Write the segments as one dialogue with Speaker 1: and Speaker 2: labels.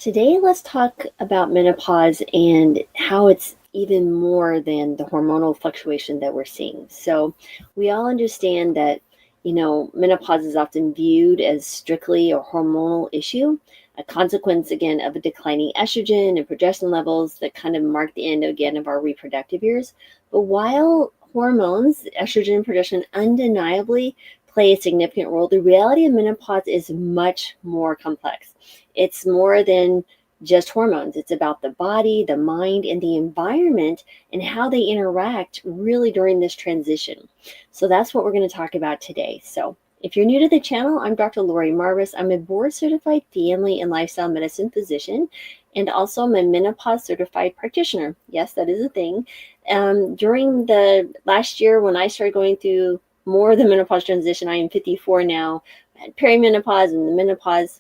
Speaker 1: Today, let's talk about menopause and how it's even more than the hormonal fluctuation that we're seeing. So, we all understand that, menopause is often viewed as strictly a hormonal issue, a consequence, again, of a declining estrogen and progesterone levels that kind of mark the end, again, of our reproductive years. But while hormones, estrogen and progesterone, undeniably play a significant role, the reality of menopause is much more complex. It's more than just hormones. It's about the body, the mind, and the environment and how they interact really during this transition. So that's what we're going to talk about today. So if you're new to the channel, I'm Dr. Lori Marvis. I'm a board certified family and lifestyle medicine physician, and also I'm a menopause certified practitioner. Yes, that is a thing. During the last year when I started going through more of the menopause transition, I am 54 now, I had perimenopause and the menopause.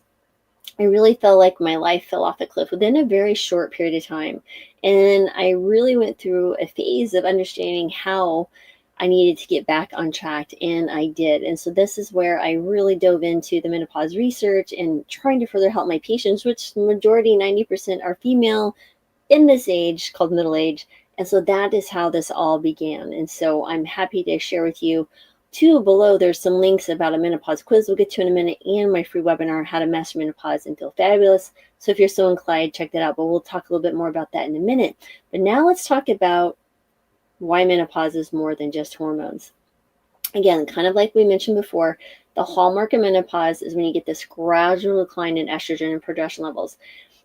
Speaker 1: I really felt like my life fell off a cliff within a very short period of time. And I really went through a phase of understanding how I needed to get back on track, and I did. And so this is where I really dove into the menopause research and trying to further help my patients, which majority, 90% are female in this age called middle age. And so that is how this all began. And so I'm happy to share with you too. Below, there's some links about a menopause quiz we'll get to in a minute, and my free webinar, How to Master Menopause and Feel Fabulous. So if you're so inclined, check that out. But we'll talk a little bit more about that in a minute. But now let's talk about why menopause is more than just hormones. Again, kind of like we mentioned before, the hallmark of menopause is when you get this gradual decline in estrogen and progesterone levels.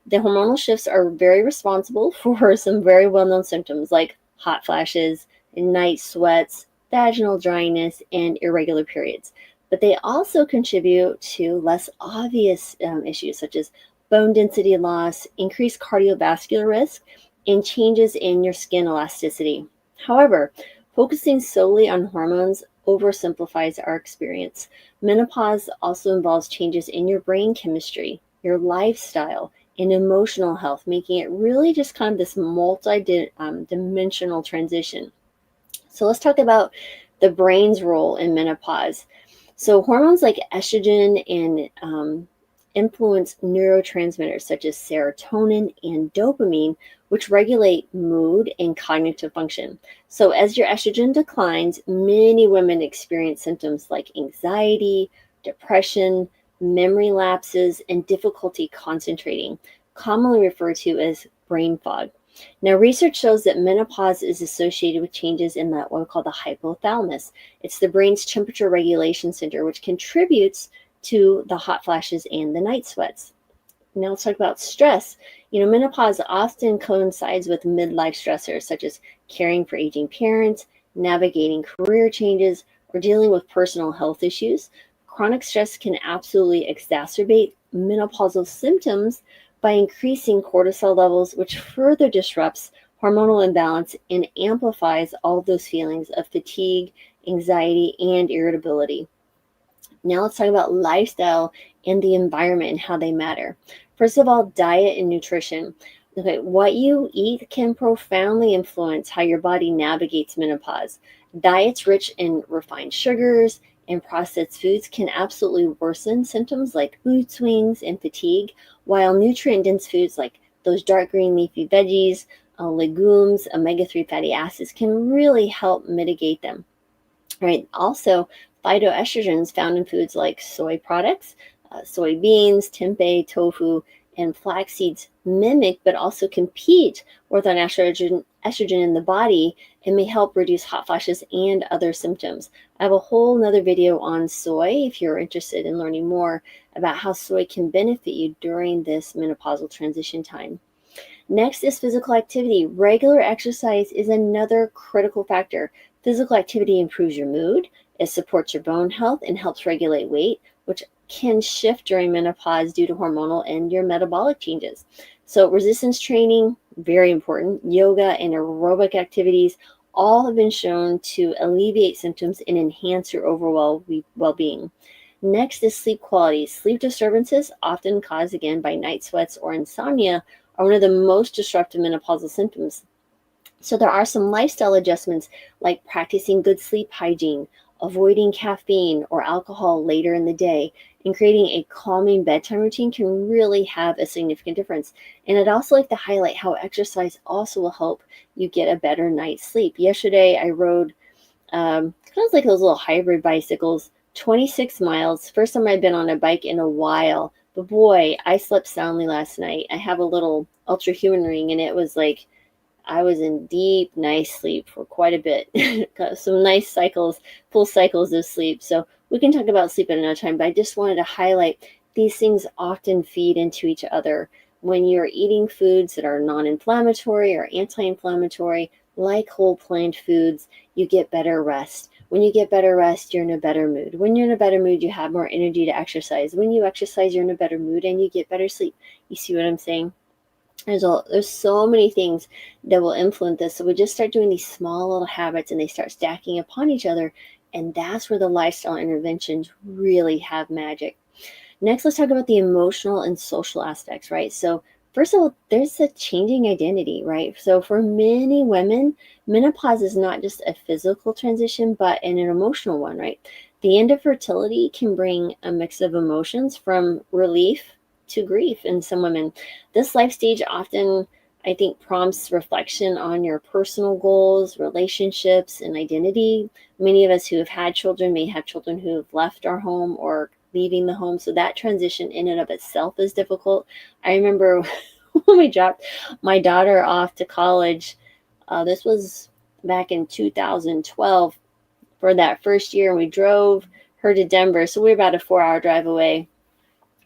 Speaker 1: The hormonal shifts are very responsible for some very well-known symptoms like hot flashes, night sweats, vaginal dryness, and irregular periods. But they also contribute to less obvious issues such as bone density loss, increased cardiovascular risk, and changes in your skin elasticity. However, focusing solely on hormones oversimplifies our experience. Menopause also involves changes in your brain chemistry, your lifestyle, and emotional health, making it really just kind of this multi-dimensional transition. So let's talk about the brain's role in menopause. So hormones like estrogen and influence neurotransmitters such as serotonin and dopamine, which regulate mood and cognitive function. So as your estrogen declines, many women experience symptoms like anxiety, depression, memory lapses, and difficulty concentrating, commonly referred to as brain fog. Now, research shows that menopause is associated with changes in what we call the hypothalamus. It's the brain's temperature regulation center, which contributes to the hot flashes and the night sweats. Now let's talk about stress. Menopause often coincides with midlife stressors such as caring for aging parents, navigating career changes, or dealing with personal health issues. Chronic stress can absolutely exacerbate menopausal symptoms by increasing cortisol levels, which further disrupts hormonal imbalance and amplifies all those feelings of fatigue, anxiety, and irritability. Now let's talk about lifestyle and the environment and how they matter. First of all, diet and nutrition. Okay, what you eat can profoundly influence how your body navigates menopause. Diets rich in refined sugars and processed foods can absolutely worsen symptoms like mood swings and fatigue, while nutrient-dense foods like those dark green leafy veggies, legumes, omega-3 fatty acids can really help mitigate them. Right. Also, phytoestrogens found in foods like soy products, soybeans, tempeh, tofu, and flax seeds mimic but also compete with our natural estrogen in the body and may help reduce hot flashes and other symptoms. I have a whole nother video on soy if you're interested in learning more about how soy can benefit you during this menopausal transition time. Next is physical activity. Regular exercise is another critical factor. Physical activity improves your mood, it supports your bone health, and helps regulate weight, which can shift during menopause due to hormonal and your metabolic changes. So resistance training, very important. Yoga and aerobic activities all have been shown to alleviate symptoms and enhance your overall well-being. Next is sleep quality. Sleep disturbances, often caused again by night sweats or insomnia, are one of the most disruptive menopausal symptoms. So there are some lifestyle adjustments like practicing good sleep hygiene, avoiding caffeine or alcohol later in the day, and creating a calming bedtime routine can really have a significant difference. And I'd also like to highlight how exercise also will help you get a better night's sleep. Yesterday, I rode kind of like those little hybrid bicycles, 26 miles. First time I've been on a bike in a while. But boy, I slept soundly last night. I have a little ultra human ring, and it was like I was in deep, nice sleep for quite a bit. Got some nice cycles, full cycles of sleep. So we can talk about sleep at another time, but I just wanted to highlight these things often feed into each other. When you're eating foods that are non-inflammatory or anti-inflammatory, like whole plant foods, you get better rest. When you get better rest, you're in a better mood. When you're in a better mood, you have more energy to exercise. When you exercise, you're in a better mood and you get better sleep. You see what I'm saying? There's so many things that will influence this. So we just start doing these small little habits and they start stacking upon each other. And that's where the lifestyle interventions really have magic. Next, let's talk about the emotional and social aspects, right? So first of all, there's a changing identity, right? So for many women, menopause is not just a physical transition, but an emotional one, right? The end of fertility can bring a mix of emotions from relief to grief in some women. This life stage often, I think, prompts reflection on your personal goals, relationships, and identity. Many of us who have had children may have children who have left our home or leaving the home. So that transition in and of itself is difficult. I remember when we dropped my daughter off to college, this was back in 2012 for that first year, and we drove her to Denver. So we were about a 4-hour drive away.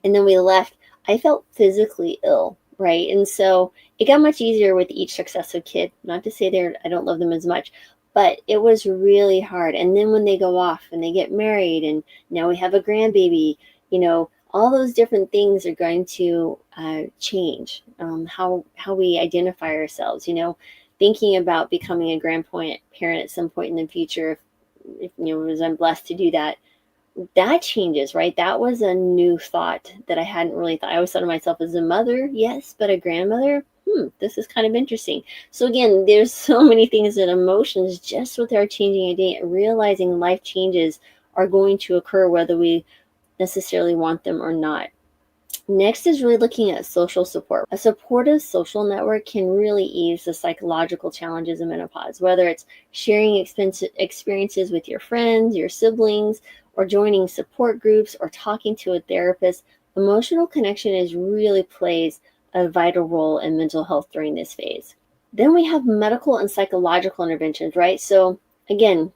Speaker 1: And then we left. I felt physically ill, right? And so it got much easier with each successive kid. Not to say I don't love them as much, but it was really hard. And then when they go off and they get married, and now we have a grandbaby, all those different things are going to change how we identify ourselves. Thinking about becoming a grandparent at some point in the future, if as I'm blessed to do that, that changes, right? That was a new thought that I hadn't really thought. I always thought of myself as a mother, yes, but a grandmother, this is kind of interesting. So again, there's so many things that emotions, just with our changing identity, realizing life changes are going to occur whether we necessarily want them or not. Next is really looking at social support. A supportive social network can really ease the psychological challenges of menopause, whether it's sharing experiences with your friends, your siblings, or joining support groups or talking to a therapist. Emotional connection really plays a vital role in mental health during this phase. Then we have medical and psychological interventions, right? So again,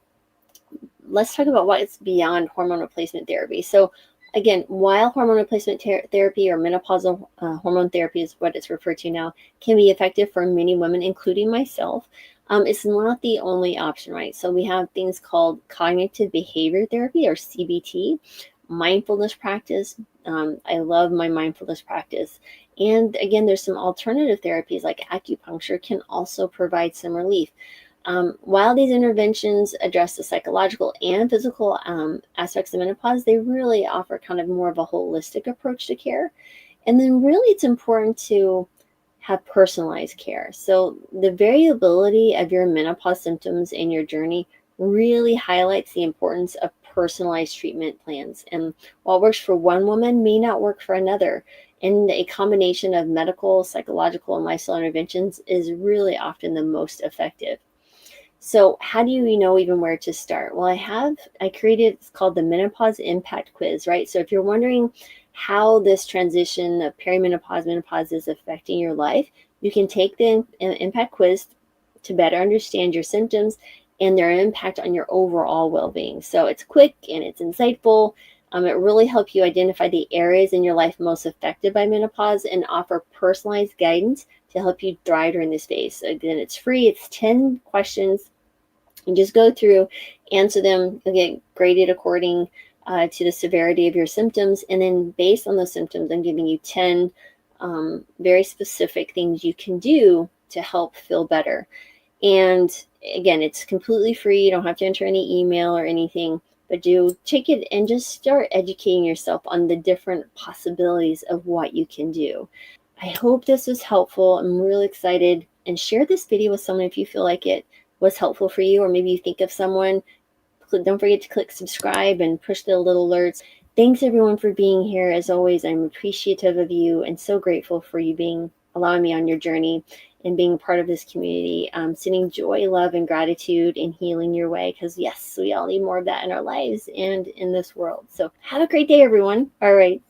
Speaker 1: let's talk about what's beyond hormone replacement therapy. So again, while hormone replacement therapy or menopausal hormone therapy is what it's referred to now, can be effective for many women, including myself, it's not the only option, right? So we have things called cognitive behavior therapy or CBT, mindfulness practice. I love my mindfulness practice. And again, there's some alternative therapies like acupuncture can also provide some relief. While these interventions address the psychological and physical aspects of menopause, they really offer kind of more of a holistic approach to care. And then really it's important to have personalized care. So the variability of your menopause symptoms and your journey really highlights the importance of personalized treatment plans. And what works for one woman may not work for another. And a combination of medical, psychological, and lifestyle interventions is really often the most effective. So how do you know even where to start? Well, I created, it's called the Menopause Impact Quiz, right? So if you're wondering how this transition of perimenopause, menopause is affecting your life, you can take the Impact Quiz to better understand your symptoms and their impact on your overall well-being. So it's quick and it's insightful. It really helps you identify the areas in your life most affected by menopause and offer personalized guidance to help you thrive during this phase. So again, it's free. It's 10 questions. You just go through, answer them. You'll get graded according to the severity of your symptoms. And then based on those symptoms, I'm giving you 10 very specific things you can do to help feel better. And again, it's completely free. You don't have to enter any email or anything, but do take it and just start educating yourself on the different possibilities of what you can do. I hope this was helpful. I'm really excited, and share this video with someone if you feel like it was helpful for you, or maybe you think of someone. Don't forget to click subscribe and push the little alerts. Thanks everyone for being here. As always, I'm appreciative of you and so grateful for you allowing me on your journey and being part of this community. Sending joy, love, and gratitude and healing your way, because yes, we all need more of that in our lives and in this world. So have a great day, everyone. All right.